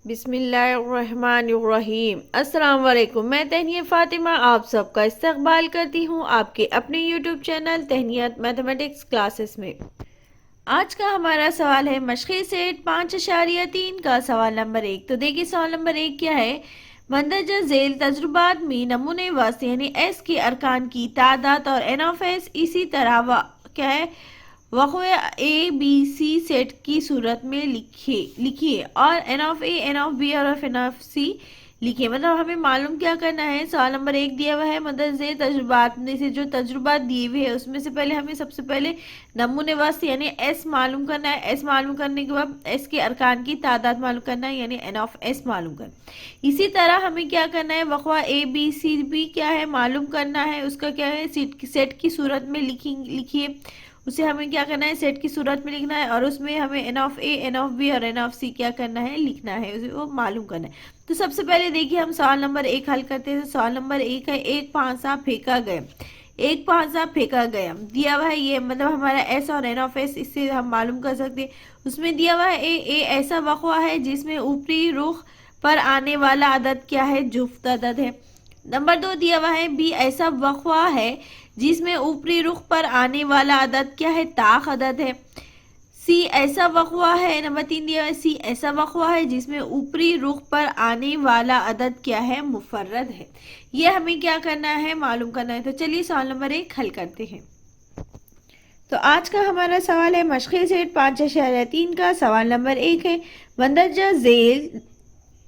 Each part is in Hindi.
बिस्मिल्लाहिर्रहमानिर्रहीम। अस्सलाम वालेकुम। मैं तहनिया फ़ातिमा आप सबका इस्तकबाल करती हूँ आपके अपने यूट्यूब चैनल तहनियत मैथमेटिक्स क्लासेस में। आज का हमारा सवाल है मशक़ी सेट 5.3 का सवाल नंबर 1। तो देखिए सवाल नंबर 1 क्या है। मंदरजा झेल तजुर्बात में नमूने वास्ते यानी एस के अरकान की तादाद और एन ऑफ एस इसी तरह क्या है वक़्वे ए बी सी सेट की सूरत में लिखिए और N of A N of B और एन ऑफ सी लिखिए। मतलब हमें मालूम क्या करना है। सवाल नंबर 1 दिया हुआ है मदरजे तजुर्बात में से जो तजुर्बात दिए हुए हैं उसमें से पहले हमें सबसे पहले नमूने वास्ते यानी एस मालूम करना है। एस मालूम करने के बाद एस के अरकान की तादाद मालूम करना है यानी एन ऑफ एस मालूम करना। इसी तरह हमें क्या करना है वक़्वा ए बी सी भी क्या है मालूम करना है। उसका क्या है सेट की सूरत में लिखिए। उसे हमें क्या करना है सेट की सूरत में लिखना है और उसमें हमें n of A N of B और एन ऑफ सी क्या करना है लिखना है उसे वो मालूम करना है। तो सबसे पहले देखिए हम सवाल नंबर 1 हल करते हैं। सवाल नंबर 1 है एक पांसा फेंका गया। एक पांसा फेंका गया दिया हुआ है ये मतलब हमारा एस और एन ऑफ एस इससे हम मालूम कर सकते हैं। उसमें दिया हुआ है ए ऐसा वक़्वा है जिसमें ऊपरी रुख पर आने वाला अदद क्या है जुफ्त अदद है। नंबर 2 दिया हुआ है बी ऐसा वक़्वा है जिसमें ऊपरी रुख पर आने वाला अदद क्या है ताक अदद है। सी ऐसा वक़्वा है नंबर 3 दिया हुआ है सी ऐसा वक़्वा है जिसमें ऊपरी रुख पर आने वाला अदद क्या है मुफर्रद है। ये हमें क्या करना है मालूम करना है। तो चलिए सवाल नंबर 1 हल करते हैं। तो आज का हमारा सवाल है मशक़ी सेट 5.3 का सवाल नंबर 1 है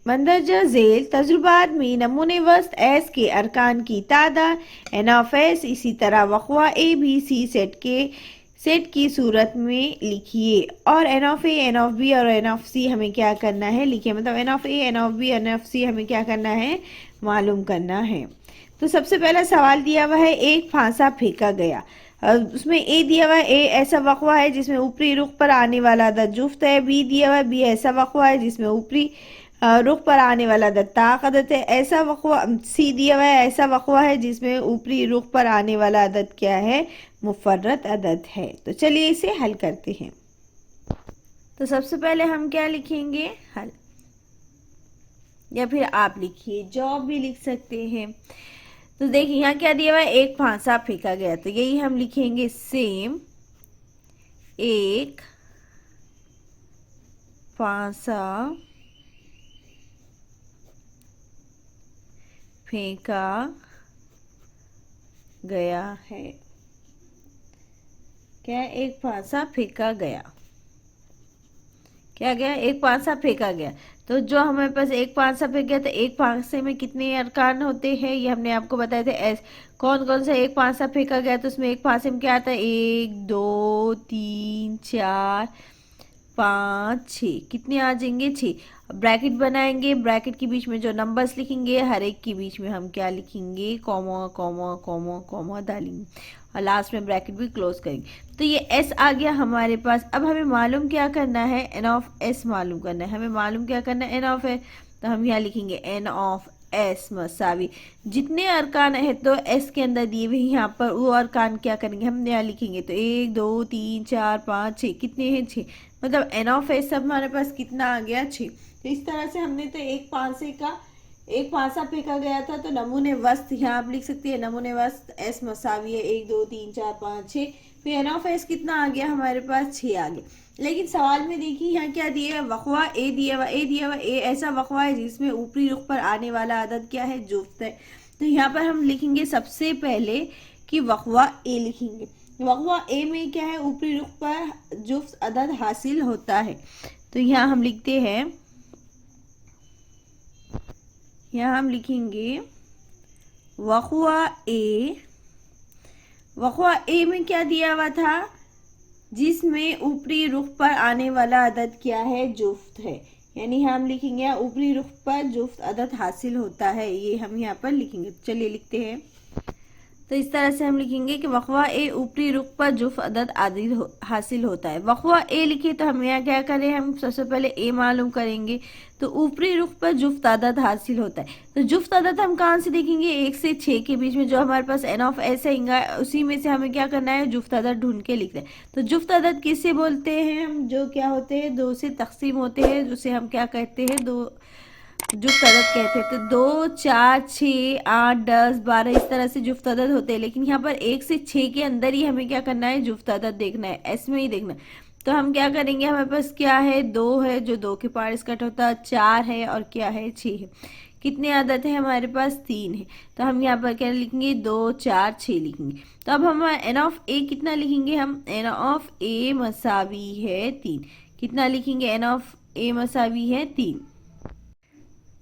मंदरजा झेल तजुर्बात में नमूने वस्त एस के अरकान की तादाद एन ऑफ एस इसी तरह वक़्वा ए बी सी सेट की सूरत में लिखिए और N of A N of B और एन ऑफ सी हमें क्या करना है लिखिए। मतलब N of A N of B N of C हमें क्या करना है मालूम करना है। तो सबसे पहला सवाल दिया हुआ है एक फांसा फेंका गया। उसमें ए दिया हुआ है ए ऐसा वक़्वा है जिसमें ऊपरी रुख पर आने वाला अदद जुफ्त है। बी दिया हुआ है बी ऐसा वक़्वा है जिसमें ऊपरी रुख पर आने वाला अदद ताक अदद है। ऐसा वक़्वा सी दिया हुआ है ऐसा वक़्वा है जिसमें ऊपरी रुख पर आने वाला अदद क्या है मुफर्रद अदद है। तो चलिए इसे हल करते हैं। तो सबसे पहले हम क्या लिखेंगे हल या फिर आप लिखिए जवाब भी लिख सकते हैं। तो देखिए यहाँ क्या दिया हुआ है एक फांसा फेंका गया तो यही हम लिखेंगे सेम एक फांसा फेंका गया है। क्या एक फांसा फेंका गया क्या गया एक फांसा फेंका गया। तो जो हमारे पास एक फांसा फेंक गया तो एक फांसे में कितने अरकान होते हैं ये हमने आपको बताए थे। कौन कौन सा एक फांसा फेंका गया तो उसमें एक फांसे में क्या आता है 1 2 3 4 5 6 कितने आ जाएंगे 6। ब्रैकेट बनाएंगे ब्रैकेट के बीच में जो नंबर्स लिखेंगे हर एक के बीच में हम क्या लिखेंगे कॉमा कॉमा कॉमा कॉमा डालेंगे और लास्ट में ब्रैकेट भी क्लोज करेंगे। तो ये एस आ गया हमारे पास। अब हमें मालूम क्या करना है एन ऑफ एस मालूम करना है। हमें मालूम क्या करना है एन ऑफ एस। तो हम यहाँ लिखेंगे एन ऑफ एस मसावी जितने अरकान है तो एस के अंदर दिए हुए यहाँ पर वो अरकान क्या करेंगे हम यहाँ लिखेंगे। तो 1 2 3 4 5 6 कितने हैं 6। मतलब एन ऑफ एस सब हमारे पास कितना आ गया 6। तो इस तरह से हमने तो एक फांसा फेंका गया था तो नमूने वस्त यहाँ आप लिख सकती है नमूने वस्त एस मसावी है 1 2 3 4 5 6। फिर एन ऑफ एस कितना आ गया हमारे पास 6 आ गया। लेकिन सवाल में देखिए यहाँ क्या दिया है वक़्वा ए दिया हुआ ए ऐसा वक़्वा है जिसमें ऊपरी रुख पर आने वाला अदद क्या है जुफ्त है। तो यहाँ पर हम लिखेंगे सबसे पहले कि वक़्वा ए लिखेंगे। वक़्वा ए में क्या है ऊपरी रुख पर जुफ्त अदद हासिल होता है। तो यहाँ हम लिखते हैं यहाँ हम लिखेंगे वक़्वा ए में क्या दिया हुआ था जिसमें ऊपरी रुख पर आने वाला अदद क्या है जुफ्त है। यानी हम लिखेंगे ऊपरी रुख पर जुफ्त अदद हासिल होता है ये हम यहाँ पर लिखेंगे। चलिए लिखते हैं। तो इस तरह से हम लिखेंगे कि वक़्वा ए ऊपरी रुख पर जुफ्त अदद हासिल होता है। वक़्वा ए लिखे तो हम यहाँ क्या करें हम सबसे पहले ए मालूम करेंगे। तो ऊपरी रुख पर जुफ्त अदद हासिल होता है। तो जुफ्त अदद हम कहाँ से देखेंगे 1 से 6 के बीच में जो हमारे पास एन ऑफ एस है उसी में से हमें क्या करना है जुफ्त अदद ढूंढ के लिखना है। तो जुफ्त किससे बोलते हैं हम जो क्या होते हैं 2 से तकसीम होते हैं उसे हम क्या कहते हैं जुफ्त अदद कहते हैं। तो 2, 4, 6, 8, 10, 12 इस तरह से जुफ्त अदद होते हैं, लेकिन यहाँ पर 1 से 6 के अंदर ही हमें क्या करना है, जुफ्त अदद देखना है, एस में ही देखना है। तो हम क्या करेंगे, हमारे पास क्या है, 2 है जो 2 के पार्ट्स कट होता है, 4 है और क्या है, 6 है। कितने आदत है हमारे पास, 3 है। तो हम यहाँ पर क्या लिखेंगे, 2, 4, 6 लिखेंगे। तो अब हम एन ऑफ ए कितना लिखेंगे, हम एन ऑफ ए मसावी है 3। कितना लिखेंगे, एन ऑफ ए मसावी है 3।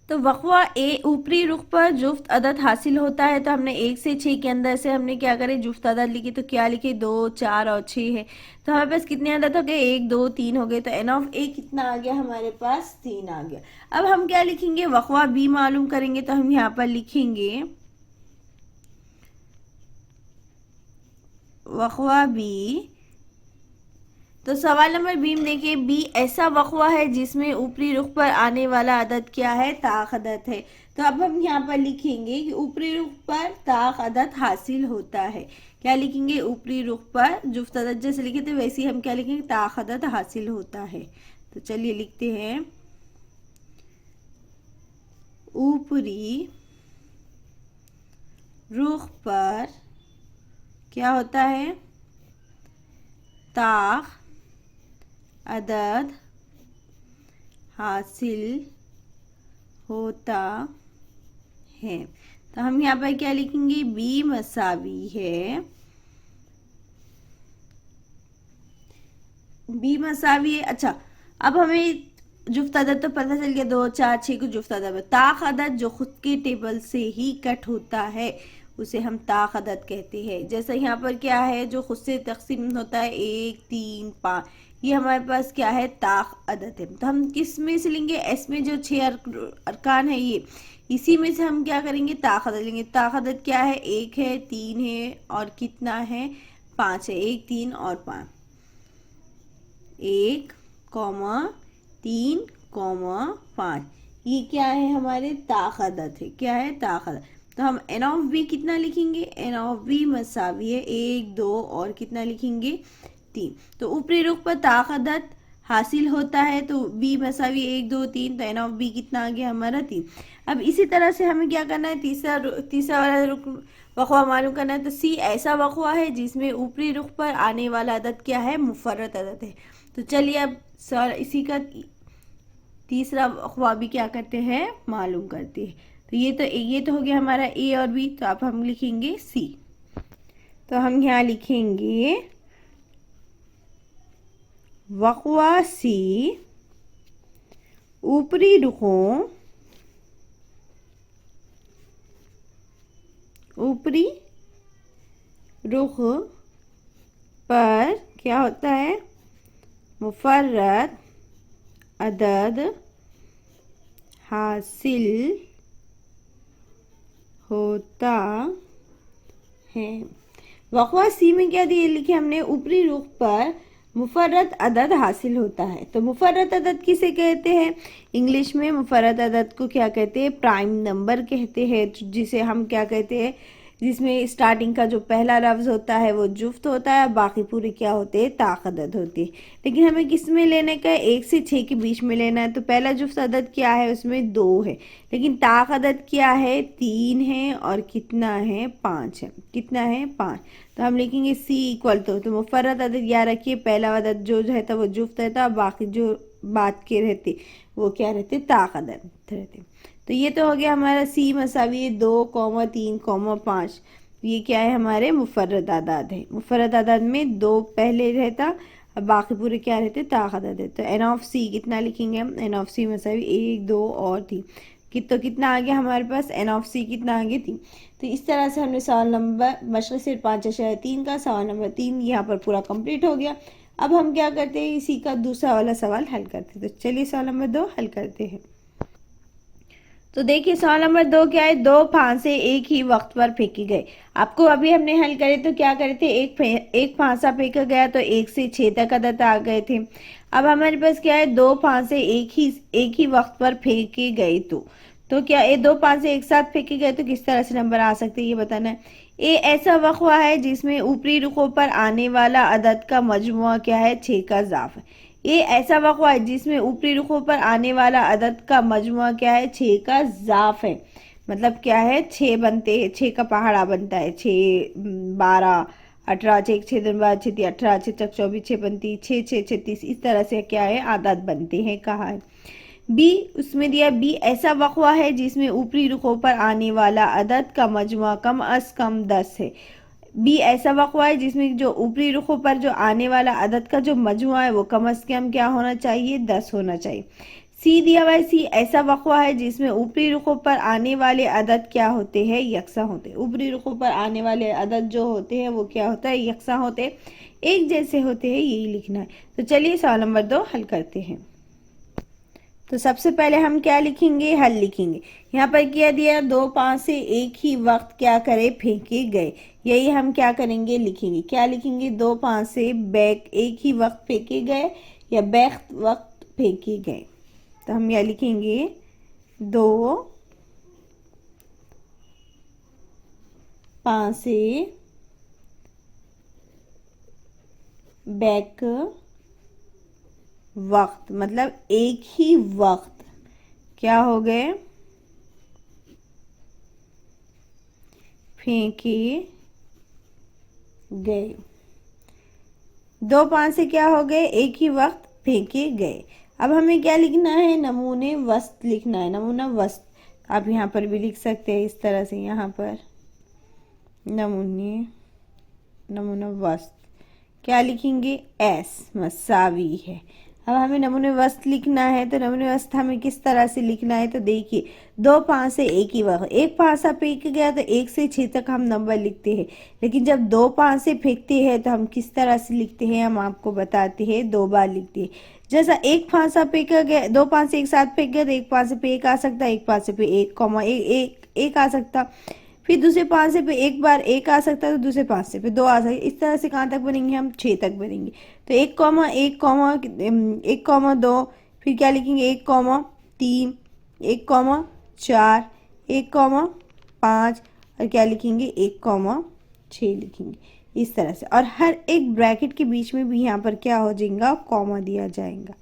तो वक़्वा ए ऊपरी रुख पर जुफ्त अदद हासिल होता है। तो हमने 1 से 6 के अंदर से हमने क्या करे, जुफ्त अदद लिखी। तो क्या लिखे, 2, 4 और 6 है। तो हमारे पास कितने अदद हो गए, 1, 2, 3 हो गए। तो एन ऑफ ए कितना आ गया हमारे पास, 3 आ गया। अब हम क्या लिखेंगे, वक़्वा बी मालूम करेंगे। तो हम यहाँ पर लिखेंगे वक़्वा बी। तो सवाल नंबर बी में देखिए, बी ऐसा वक़्वा है जिसमें ऊपरी रुख पर आने वाला अदद क्या है, ताक़ अदद है। तो अब हम यहाँ पर लिखेंगे कि ऊपरी रुख पर ताक़ अदद हासिल होता है। क्या लिखेंगे, ऊपरी रुख पर जुफ्त अदद जैसे लिखे थे वैसे ही हम क्या लिखेंगे, ताक़ अदद हासिल होता है। तो चलिए लिखते हैं, ऊपरी रुख पर क्या होता है, ताक़ अदद हासिल होता है। तो हम यहाँ पर क्या लिखेंगे, बी मसावी है, बी मसावी है। अच्छा, अब हमें जुफ्त अदद तो पता चल गया, 2, 4, 6 को जुफ्त अदद। ताक़ अदद जो खुद के टेबल से ही कट होता है उसे हम ताक़ अदद कहते हैं। जैसे यहाँ पर क्या है, जो खुद से तकसीम होता है, 1, 3, 5, ये हमारे पास क्या है, ताक़ अदद है। तो हम किस में से लेंगे, एस में जो 6 अरकान है ये, इसी में से हम क्या करेंगे, ताक़ अदद लेंगे। ताक़ अदद क्या है, 1 है, 3 है और कितना है, 5 है। 1, 3 और 5, 1, 3, 5, ये क्या है, हमारे ताक़ अदद है। क्या है, ताक़ अदद। तो हम एन ऑफ बी कितना लिखेंगे, एन ऑफ बी मसावी है 1, 2 और कितना लिखेंगे, 3। तो ऊपरी रुख पर ताक़ अदद हासिल होता है, तो बी मसावी 1, 2, 3। तो एन ऑफ बी कितना आ गया हमारा, 3। अब इसी तरह से हमें क्या करना है, तीसरा वाला रुख वक़्वा मालूम करना है। तो सी ऐसा वक़्वा है जिसमें ऊपरी रुख पर आने वाला अदद क्या है, मुफर्रद अदद है। तो चलिए अब सर इसी का तीसरा वक़्वा भी क्या करते हैं, मालूम करते हैं। तो ये तो हो गया हमारा ए और बी। तो अब हम लिखेंगे सी। तो हम यहाँ लिखेंगे वक़्वा सी ऊपरी रुख पर क्या होता है, मुफर्रद अदद हासिल होता है। वक़्वा सी में क्या दिए लिखे हमने, ऊपरी रुख पर मुफर्रद अदद हासिल होता है। तो मुफर्रद अदद किसे कहते हैं, इंग्लिश में मुफर्रद अदद को क्या कहते हैं, प्राइम नंबर कहते हैं। जिसे हम क्या कहते हैं, जिसमें स्टार्टिंग का जो पहला लफ्ज़ होता है वो जुफ्त होता है, बाकी पूरे क्या होते हैं, ताक़ अदद होते हैं। लेकिन हमें किस में लेने का है, 1 से 6 के बीच में लेना है। तो पहला जुफ्त अदद क्या है, उसमें 2 है, लेकिन ताक़ अदद क्या है, 3 है और कितना है, 5 है। कितना है, 5। तो हम लिखेंगे सी इक्वल तो मुफर्रद अदद याद रखिए, पहला अदद जो रहता वो जुफ्त रहता, बाकी जो बात के रहते वो क्या रहते, ताक़ अदद रहते। तो ये तो हो गया हमारा सी मसावी 2, 3, 5। ये क्या है, हमारे मुफर्रद आदाद है। मुफर्रद आदाद में 2 पहले रहता, अब बाकी पूरे क्या रहते, ताक़ अदद है। तो एन ऑफ सी कितना लिखेंगे हम, एन ऑफ सी मसावी 1, 2 और 3। तो कितना आ गया हमारे पास, एन ऑफ सी कितना आ गया, 3। तो इस तरह से हमने सवाल नंबर मशक़ सिर्फ 5-3 का सवाल नंबर 3 यहाँ पर पूरा कंप्लीट हो गया। अब हम क्या करते हैं, इसी का दूसरा वाला सवाल हल करते हैं। तो चलिए सवाल नंबर 2 हल करते हैं। तो देखिए सवाल नंबर 2 क्या है, 2 फांसे एक ही वक्त पर फेंके गए। आपको अभी हमने हल करे तो क्या करे थे, एक फांसा फेंका गया तो 1 से 6 तक अदद आ गए थे। अब हमारे पास क्या है, 2 फांसे एक ही वक्त पर फेंके गए। तो क्या ये 2 फांसे एक साथ फेंके गए तो किस तरह से नंबर आ सकते हैं, ये बताना है। ए ऐसा वक़्वा है जिसमें ऊपरी रुखों पर आने वाला अदद का मजमुआ क्या है, 6 का इजाफा। ये ऐसा वक़्वा है जिसमें ऊपरी रुखों पर आने वाला अदद का मजमुआ क्या है, 6 का ज़ाफ है। मतलब क्या है, 6 बनते हैं, 6 का पहाड़ा बनता है, 6 12 18, 6 दिन बाद 6 18, 6 चक 24, 6 25, 6 6 36, इस तरह से क्या है आदाद बनते हैं, कहा है। बी, उसमें दिया बी ऐसा वक़वा है जिसमें ऊपरी रुखों पर आने वाला अदद का मजमुआ कम अज़ कम 10 है। बी ऐसा वक़वा है जिसमें जो ऊपरी रुखों पर जो आने वाला अदद का जो मजमुआ है वो कम अज़ कम क्या होना चाहिए, 10 होना चाहिए। सी दिया हुआ है, सी ऐसा वक़वा है जिसमें ऊपरी रुखों पर आने वाले अदद क्या होते हैं, यकसा होते हैं। ऊपरी रुखों पर आने वाले अदद जो होते हैं वो क्या होता है, यकसा होते हैं, एक जैसे होते हैं, यही लिखना है। तो चलिए सवाल नंबर 2 हल करते हैं। तो सबसे पहले हम क्या लिखेंगे, हल लिखेंगे। यहाँ पर क्या दिया, 2 पासे एक ही वक्त क्या करे, फेंके गए। यही हम क्या करेंगे, लिखेंगे। क्या लिखेंगे, 2 पासे बैक एक ही वक्त फेंके गए या बैक वक्त फेंके गए। तो हम यह लिखेंगे 2 पासे बैक वक्त, मतलब एक ही वक्त क्या हो गए, फेंके गए। 2 पासे क्या हो गए, एक ही वक्त फेंके गए। अब हमें क्या लिखना है, नमूने वस्त लिखना है, नमूना वस्त। आप यहाँ पर भी लिख सकते हैं इस तरह से, यहाँ पर नमूना वस्त क्या लिखेंगे, एस मसावी है। अब हमें नमूने वस्त लिखना है, तो नमूने वस्त हमें किस तरह से लिखना है, तो देखिए 2 पासे एक ही वक्त, एक पासा फेंक गया तो 1 से 6 तक हम नंबर लिखते हैं। लेकिन जब 2 पासे फेंकते हैं तो हम किस तरह से लिखते हैं, हम आपको बताते हैं, 2 बार लिखते हैं। जैसा एक पासा फेंका गया, 2 पासे एक साथ फेंक गए तो एक पासे पे एक आ सकता है, एक पासे पे 1, आ सकता। फिर दूसरे पासे पे एक बार 1 आ सकता है, तो दूसरे पासे पे 2 आ सकता है। इस तरह से कहाँ तक बनेंगे, हम 6 तक बनेंगे। तो 1,1,2, फिर क्या लिखेंगे, 1,3, 1,4, 1,5 और क्या लिखेंगे, 1,6 लिखेंगे इस तरह से। और हर एक ब्रैकेट के बीच में भी यहाँ पर क्या हो जाएगा, कॉमा दिया जाएगा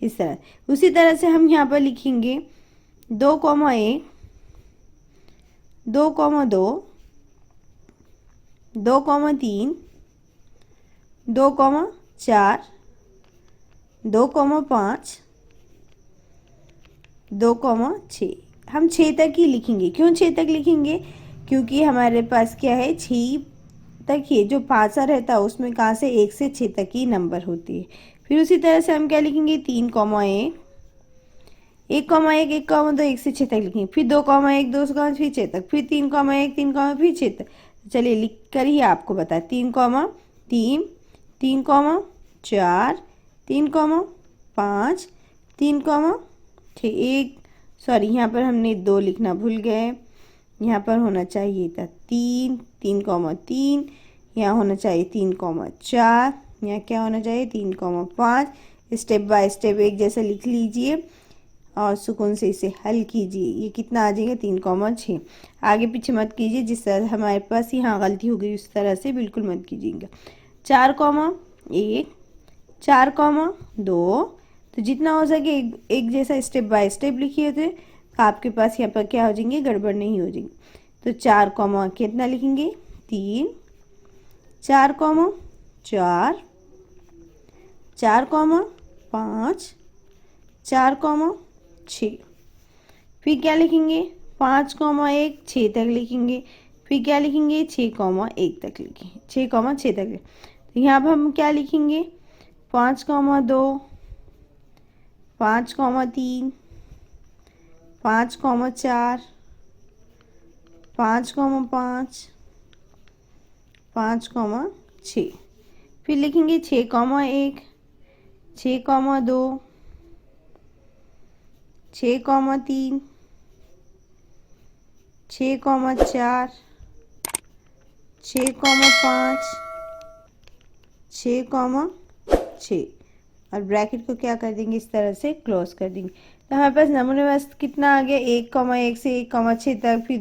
इस तरह। उसी तरह से हम यहाँ पर लिखेंगे 2,1, 2,2, 2,3, 2,4, 2,5, 2,6। हम 6 तक ही लिखेंगे। क्यों 6 तक लिखेंगे, क्योंकि हमारे पास क्या है, 6 तक ही जो पासा रहता है उसमें कहाँ से 1 से 6 तक ही नंबर होती है। फिर उसी तरह से हम क्या लिखेंगे, 3,1, 1,1, 1,2, 1 से 6 तक लिखेंगे। फिर 2,1, 2 से फिर 6 तक, फिर 3,1, 3, फिर 6 तक। चलिए लिख कर ही आपको बता, 3,3, 3,4, 3,5, 3,6, सॉरी यहाँ पर हमने 2 लिखना भूल गए। यहाँ पर होना चाहिए था 3, 3,3, यहाँ होना चाहिए 3,4, यहाँ क्या होना चाहिए 3,5। स्टेप बाय स्टेप एक जैसा लिख लीजिए और सुकून से इसे हल कीजिए। ये कितना आ जाएगा, 3,6। आगे पीछे मत कीजिए, जिस तरह हमारे पास यहाँ गलती हो गई उस तरह से बिल्कुल मत कीजिएगा। 4,1, 4,2, तो जितना हो सके एक जैसा स्टेप बाय स्टेप लिखिए थे, आपके पास यहाँ पर क्या हो जाएंगे, गड़बड़ नहीं हो जाएगी। तो 4, कितना लिखेंगे, 3, 4,4, 4,5, 4,6। फिर क्या लिखेंगे, 5,1, 6 तक लिखेंगे। फिर क्या लिखेंगे, 6,1 तक लिखेंगे, 6,6 तक लिखेंगे। तो यहाँ पर हम क्या लिखेंगे, 5,2, 5,3, 5,4, 5,5, 5,6। फिर लिखेंगे 6,1, 6,2, 6,3, 6,4, 6,5, 6,6 और ब्रैकेट को क्या कर देंगे, इस तरह से क्लोज कर देंगे। तो हमारे पास नमूने वस्त कितना आ गया, 1,1 से 1,6 तक, फिर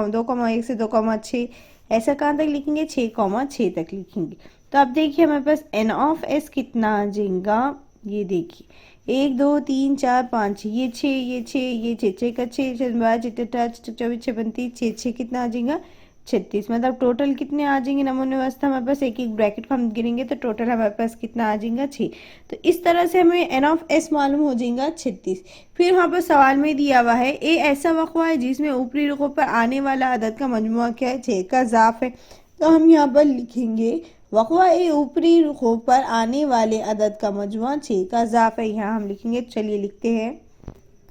2,1 से 2,6, ऐसा कहाँ तक लिखेंगे, 6,6 तक लिखेंगे। तो अब देखिए हमारे पास n ऑफ s कितना आ जाएगा, ये देखिए 1 2 3 4 5 ये 6 ये 6 ये 6 6 का 6 6 12 6 18 24 6 32 6 6 कितना आ जाएगा 36। मतलब टोटल कितने आ जाएंगे नमूने वास्ते हमारे पास एक एक ब्रैकेट हम गिनेंगे तो टोटल हमारे पास कितना आ जाएगा 6। तो इस तरह से हमें एन ऑफ एस मालूम हो जाएगा 36। फिर वहाँ पर सवाल में दिया हुआ है ए ऐसा वक़्वा है जिसमें ऊपरी रुखों पर आने वाला अदद का मजमुआ क्या है 6 का ज़ाफ है। तो हम यहाँ पर लिखेंगे वक़वा ए ऊपरी रुखों पर आने वाले अदद का मजमुआ 6 का ज़ाफ है। यहाँ हम लिखेंगे, चलिए लिखते हैं।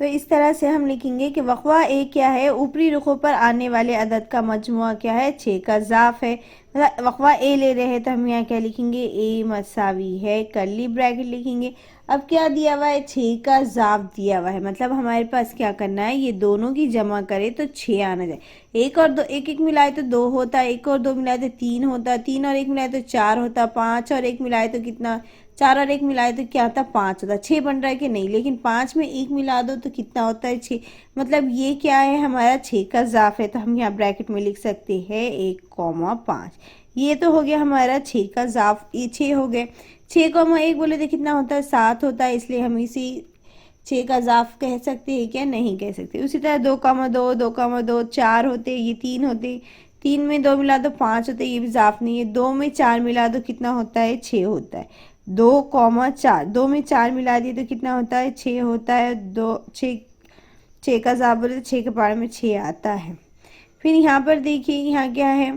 तो इस तरह से हम लिखेंगे कि वक़वा ए क्या है, ऊपरी रुखों पर आने वाले अदद का मजमुआ क्या है 6 का ज़ाफ है। मतलब वक़वा ए ले रहे हैं तो हम यहाँ क्या लिखेंगे ए मसावी है, करली ब्रैकेट लिखेंगे। अब क्या दिया हुआ है 6 का ज़ाफ दिया हुआ है, मतलब हमारे पास क्या करना है ये दोनों की जमा करें तो 6 आना जाए। एक और दो, एक एक मिलाए तो 2 होता, एक और 2 मिलाए तो 3 होता, 3 और 1 मिलाए तो 4 होता, 5 और 1 मिलाए तो कितना 4 और 1 मिलाए तो क्या होता 5 होता। 6 बन रहा है कि नहीं, लेकिन 5 में 1 मिला दो तो कितना होता है 6। मतलब ये क्या है हमारा 6 का ज़ाफ है। तो हम यहाँ ब्रैकेट में लिख सकते हैं 1,5। ये तो हो गया हमारा 6 का ज़ाफ, ये 6 हो गए। 6,1 बोले तो कितना होता है 7 होता है, इसलिए हम इसी 6 का ज़ाफ कह सकते हैं क्या, नहीं कह सकते। उसी तरह 2,2 2,2 4 होते, ये 3 होते, 3 में 2 मिला दो 5 होते, ये भी ज़ाफ नहीं है। 2 में 4 मिला दो कितना होता है 6 होता है। 2,4 2 में 4 मिला दिए तो कितना होता है 6 होता है। 6 का ज़ाफ बोले तो 6 के पारे में 6 आता है। फिर यहाँ पर देखिए यहाँ क्या है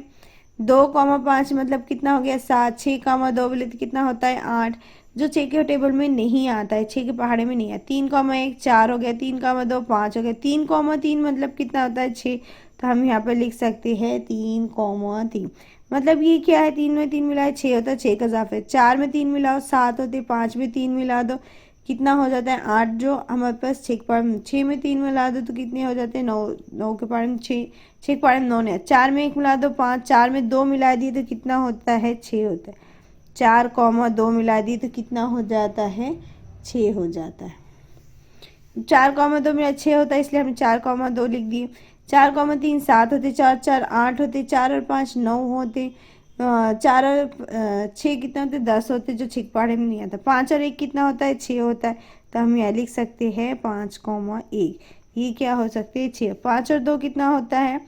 2,5 मतलब कितना हो गया 7। 6,2 बोले तो कितना होता है 8, जो 6 के टेबल में नहीं आता है, 6 के पहाड़े में नहीं है। 3,1 4 हो गया, 3,2 5 हो गया, 3,3 मतलब कितना होता है 6। तो हम यहाँ पर लिख सकते हैं 3,3। मतलब ये क्या है 3 में 3 मिलाए 6 होता है, 6 का ज़ाफ है। 4 में 3 मिलाओ 7 होते, 5 में 3 मिला दो कितना हो जाता है 8, जो हमारे पास 6 के पारे में 6 में 3 मिला दो तो कितने हो जाते हैं 9, 9 के पारे में 6, 6 के पारे में 9 नहीं, 4 में 1 मिला दो 5, 4 में 2 मिला दिए तो कितना होता है 6 होता है। 4,2 मिला दिए तो कितना हो जाता है 6 हो जाता है। 4,2 मिला 6 होता है, इसलिए हमने 4,2 लिख दिए। 4,3 7 होते, 4 4 8 होते, 4 और 5 9 होते, 4 और 6 कितना होते 10 होते, जो 6 पहाड़े में नहीं आता। 5 और 1 कितना होता है 6 होता है। तो हम यहाँ लिख सकते हैं 5,1। ये क्या हो सकते हैं 6। 5 और 2 कितना होता है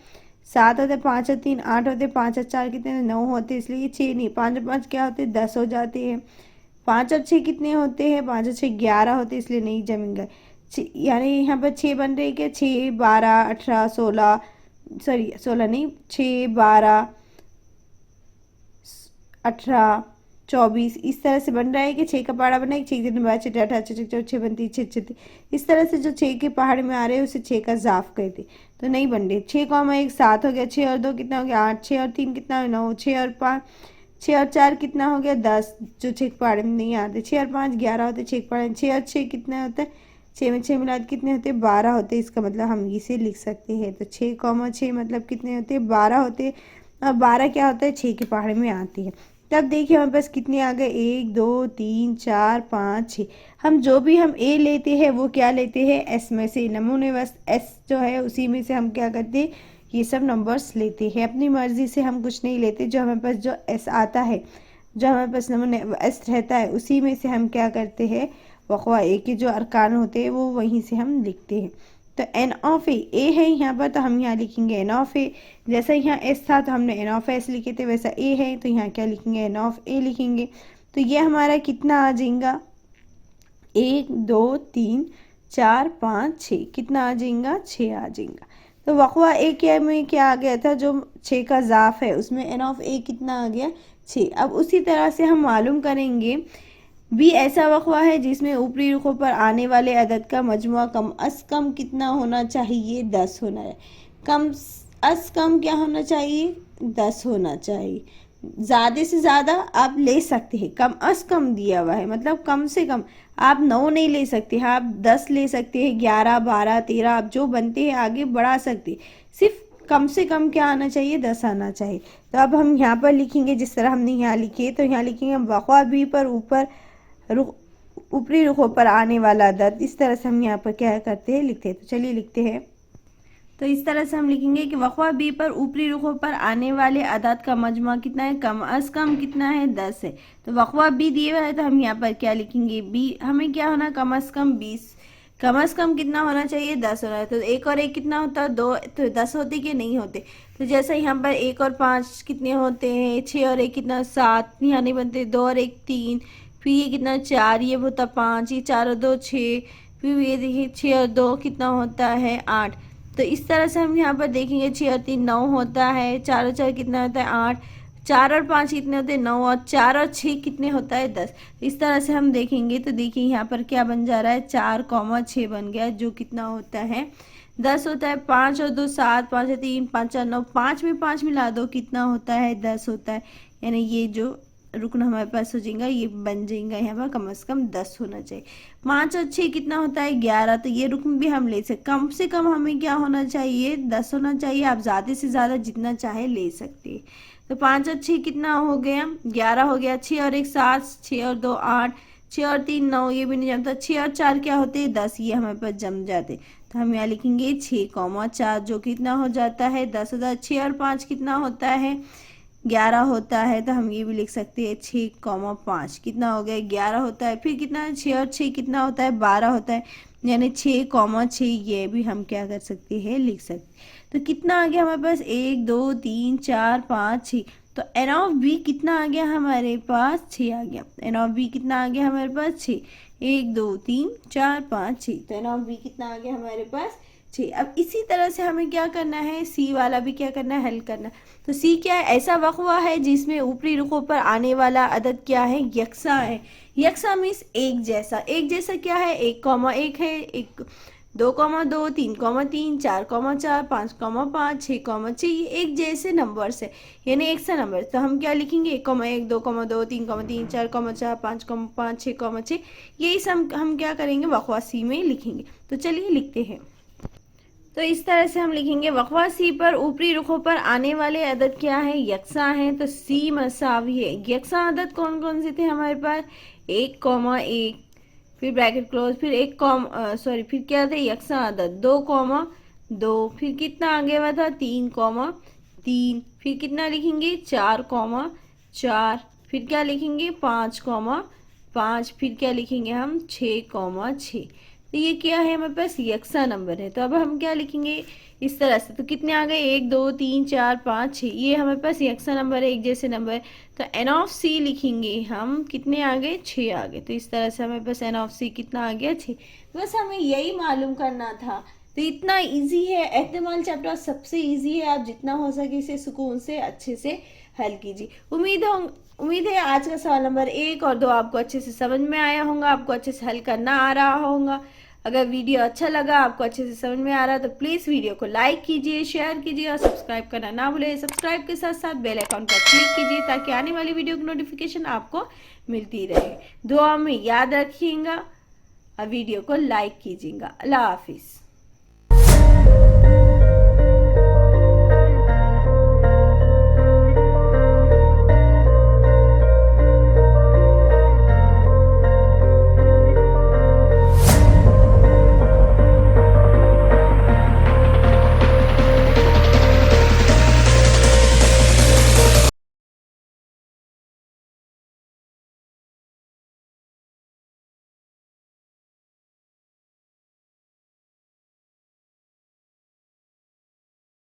7 होते, 5 और 3 8 होते, 5 और 4 कितने 9 होते, इसलिए ये 6 नहीं। 5 और 5 क्या होते 10 हो जाते हैं। 5 और 6 कितने होते हैं 5 और 6 11 होते, इसलिए नहीं जमेंगे। यानी यहाँ पर 6 बन रहे क्या 6 12 18 16, सॉरी 16 नहीं, 6 12 18 24 इस तरह से बन रहा है कि 6 का पहाड़ा बना है। 6 दिन बाद 6 18 6 6 बनती 6 6, इस तरह से जो 6 के पहाड़ में आ रहे हैं उसे 6 का ज़ाफ कहते, तो नहीं बन रहे। 6,1 7 हो गया, 6 और 2 कितना हो गया 8, 6 और 3 कितना हो 9, 6 और 5 6 और 4 कितना हो गया 10, जो 6 के पहाड़े में नहीं आते। 6 और 5 11 होते, 6 के पहाड़े में 6 और 6 कितना होता है 6 में 6 मिला कितने होते 12 होते। इसका मतलब हम इसे लिख सकते हैं। तो 6,6 मतलब कितने होते 12 होते, और 12 क्या होता है 6 के पहाड़े में आती है। तब देखिए हमारे पास कितने आ गए 1 2 3 4 5 6। हम जो भी हम ए लेते हैं वो क्या लेते हैं एस में से, नमूने बस एस जो है उसी में से हम क्या करते हैं ये सब नंबर्स लेते हैं। अपनी मर्जी से हम कुछ नहीं लेते, जो हमारे पास जो एस आता है, जो हमारे पास नमूने एस रहता है उसी में से हम क्या करते हैं वक़वा ए के जो अरकान होते हैं वो वहीं से हम लिखते हैं। तो एन ऑफ ए है यहाँ पर, तो हम यहाँ लिखेंगे एन ऑफ ए। जैसा यहाँ एस था तो हमने एन ऑफ एस लिखे थे, वैसा ए है तो यहाँ क्या लिखेंगे एन ऑफ ए लिखेंगे। तो ये हमारा कितना आ जाएगा 1 2 3 4 5 6, कितना आ जाएगा 6 आ जाएगा। तो वक़वा ए के में क्या आ गया था जो 6 का ज़ाफ है उसमें एन ऑफ ए कितना आ गया 6। अब उसी तरह से हम मालूम करेंगे भी ऐसा वक़वा है जिसमें ऊपरी रुखों पर आने वाले अदद का मजमुआ कम अज़ कम कितना होना चाहिए 10 होना है। कम अज़ कम क्या होना चाहिए 10 होना चाहिए। ज़्यादा से ज़्यादा आप ले सकते हैं, कम अज़ कम दिया हुआ है मतलब कम से कम आप 9 नहीं ले सकते हैं, आप 10 ले सकते हैं, 11 12 13 आप जो बनते हैं आगे बढ़ा सकते हैं। सिर्फ कम से कम क्या आना चाहिए 10 आना चाहिए। तो अब हम यहाँ पर लिखेंगे जिस तरह हमने यहाँ लिखे, तो यहाँ लिखेंगे वक़वा बी पर ऊपर ऊपरी रुखों पर आने वाला अदद। इस तरह से हम यहाँ पर क्या करते हैं लिखते हैं। तो चलिए लिखते हैं तो इस तरह से हम लिखेंगे कि वक़्वा बी पर ऊपरी रुखों पर आने वाले अदाद का मजमा कितना है, कम अज़ कम कितना है, 10 है। तो वक़्वा बी दिए हुआ है तो हम यहाँ पर क्या लिखेंगे, बी हमें क्या होना, कम अज़ कम 20, कम अज़ कम कितना होना चाहिए, 10 होना है। तो एक और एक कितना होता है, 2, तो 10 होते कि नहीं होते। तो जैसे यहाँ पर 1 और 5 कितने होते हैं, 6 और 1 कितना, 7, यहाँ नहीं बनते, 2 और 1 3, फिर ये कितना 4, ये होता 5, ये 4 और 2 6, फिर ये देखिए 6 और 2 कितना होता है, 8। तो इस तरह से हम यहाँ पर देखेंगे 6 और 3 9 होता है, 4 और 4 कितना होता है, 8, 4 और 5 कितने होते हैं, 9, और 4 और 6 कितने होता है, 10। इस तरह से हम देखेंगे तो देखिए यहाँ पर क्या बन जा रहा है, 4,6 बन गया, जो कितना होता है, 10 होता है। 5 और 2 7, 5 और 3 5 और 9, 5 में 5 मिला दो कितना होता है, 10 होता है। यानी ये जो रुकन हमारे पास हो जाएगा, ये बन जाएगा यहाँ पर कम से कम 10 होना चाहिए। 5 और 6 कितना होता है, 11। तो ये रुकन भी हम ले सकते, कम से कम हमें क्या होना चाहिए, 10 होना चाहिए। आप ज़्यादा से ज़्यादा जितना चाहे ले सकते हैं। तो 5 और 6 कितना हो गया, 11 हो गया। 6 और 1 7, 6 और 2 8, 6 और 3 9, ये भी नहीं जमता। 6 और 4 क्या होते हैं, 10, ये हमारे पास जम जाते। तो हम यहाँ लिखेंगे 6,4, जो कितना हो जाता है, 10,000। 6 और 5 कितना होता है, 11 होता है। तो हम ये भी लिख सकते हैं 6,5 कितना हो गया, 11 होता है। फिर कितना है, 6 और 6 कितना होता है, 12 होता है। यानी 6,6, ये भी हम क्या कर सकते हैं, लिख सकते। तो कितना आ गया हमारे पास, 1 2 3 4 5 6। तो एन ऑफ बी कितना आ गया हमारे पास, 6 आ गया। एन ऑफ बी कितना आ गया हमारे पास, 6। 1 2 3 4 5 6। तो एन ऑफ बी कितना आ गया हमारे पास, 6। अब इसी तरह से हमें क्या करना है, सी वाला भी क्या करना है, हल करना। तो सी क्या है, ऐसा वक़्वा है जिसमें ऊपरी रुखों पर आने वाला अदद क्या है, यकसा है। यकसा मीन्स एक जैसा। एक जैसा क्या है, 1,1 है, 1 2,2 3,3 4,4 5,5 6,6, ये एक जैसे नंबर्स है, यानी एक सा नंबर। तो हम क्या लिखेंगे, 1,1 2,2 3,3 4,4 5,5 6,6, यही सब हम क्या करेंगे, वक़्वा सी में लिखेंगे। तो चलिए लिखते हैं। तो इस तरह से हम लिखेंगे, वक़्वा सी पर ऊपरी रुखों पर आने वाले अदद क्या है, यकसा है। तो सी मसावी है। यकसा अदद कौन कौन से थे हमारे पास, 1,1, फिर ब्रैकेट क्लोज, फिर फिर क्या थे, यकसा अदद 2,2, फिर कितना आगे हुआ था, 3,3, फिर कितना लिखेंगे, 4,4, फिर क्या लिखेंगे, 5,5, फिर क्या लिखेंगे हम, 6,6। तो ये क्या है, हमारे पास यकसा नंबर है। तो अब हम क्या लिखेंगे इस तरह से। तो कितने आ गए, 1 2 3 4 5 6, ये हमारे पास यकसा नंबर है, एक जैसे नंबर है। तो एन ऑफ सी लिखेंगे हम, कितने आ गए, 6 आ गए। तो इस तरह से हमारे पास एन ऑफ सी कितना आ गया, 6। बस हमें यही मालूम करना था। तो इतना इजी है, एहतिमाल चैप्टर सबसे इजी है। आप जितना हो सके इसे सुकून से अच्छे से हल कीजिए। उम्मीद है आज का सवाल नंबर 1 और 2 आपको अच्छे से समझ में आया होगा, आपको अच्छे से हल करना आ रहा होगा। अगर वीडियो अच्छा लगा, आपको अच्छे से समझ में आ रहा है, तो प्लीज़ वीडियो को लाइक कीजिए, शेयर कीजिए और सब्सक्राइब करना ना भूलें। सब्सक्राइब के साथ साथ बेल आइकॉन पर क्लिक कीजिए ताकि आने वाली वीडियो की नोटिफिकेशन आपको मिलती रहे। दुआ में याद रखिएगा और वीडियो को लाइक कीजिएगा। अल्लाह हाफिज़।